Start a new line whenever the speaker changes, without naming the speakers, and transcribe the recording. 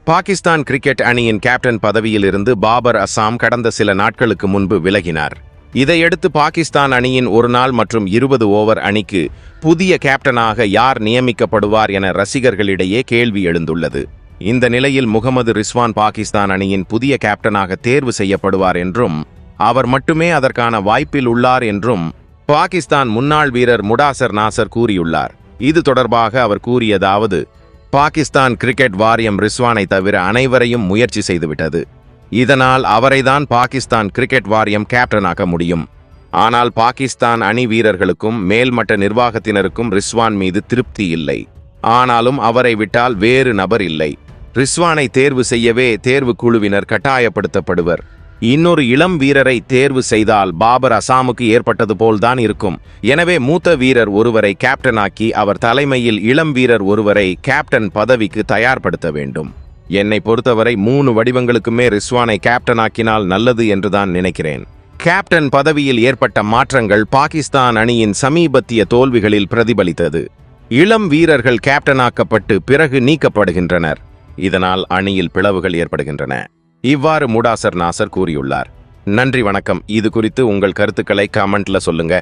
Pakistan cricket அணியின் captain பதவியிலிருந்து பாபர் அசாம் கடந்த சில நாட்களுக்கு முன்பு விலகினார். இதையடுத்து பாகிஸ்தான் அணியின் ஒருநாள் மற்றும் 20 ஓவர் அணிக்கு புதிய கேப்டனாக யார் நியமிக்கப்படுவார் என ரசிகர்களிடையே கேள்வி எழுந்துள்ளது. இந்த நிலையில் முகமது ரிஸ்வான் பாகிஸ்தான் அணியின் புதிய கேப்டனாக தேர்வு செய்யப்படுவார் என்றும் அவர் மட்டுமே அதற்கான வாய்ப்பில் உள்ளார் என்றும் பாகிஸ்தான் முன்னாள் வீரர் முடாசர் நாசர் கூறியுள்ளார். இது தொடர்பாக அவர் கூறியதாவது: பாகிஸ்தான் கிரிக்கெட் வாரியம் ரிஸ்வானை தவிர அனைவரையும் முயற்சி செய்துவிட்டது. இதனால் அவரைதான் பாகிஸ்தான் கிரிக்கெட் வாரியம் கேப்டனாக்க முடியும். ஆனால் பாகிஸ்தான் அணி வீரர்களுக்கும் மேல்மட்ட நிர்வாகத்தினருக்கும் ரிஸ்வான் மீது திருப்தி இல்லை. ஆனாலும் அவரை விட்டால் வேறு நபர் இல்லை. ரிஸ்வானை தேர்வு செய்யவே தேர்வு குழுவினர் கட்டாயப்படுத்தப்படுவர். இன்னொரு இளம் வீரரை தேர்வு செய்தால் பாபர் அசாமுக்கு ஏற்பட்டது போல்தான் இருக்கும். எனவே மூத்த வீரர் ஒருவரை கேப்டனாக்கி அவர் தலைமையில் இளம் வீரர் ஒருவரை கேப்டன் பதவிக்கு தயார்படுத்த வேண்டும். என்னை பொறுத்தவரை 3 வடிவங்களுக்குமே ரிஸ்வானை கேப்டனாக்கினால் நல்லது என்றுதான் நினைக்கிறேன். கேப்டன் பதவியில் ஏற்பட்ட மாற்றங்கள் பாகிஸ்தான் அணியின் சமீபத்திய தோல்விகளில் பிரதிபலித்தது. இளம் வீரர்கள் கேப்டனாக்கப்பட்டு பிறகு நீக்கப்படுகின்றனர். இதனால் அணியில் பிளவுகள் ஏற்படுகின்றன. இவ்வாறு முடாசர் நாசர் கூறியுள்ளார். நன்றி, வணக்கம். இது குறித்து உங்கள் கருத்துக்களை கமெண்ட்ல சொல்லுங்க.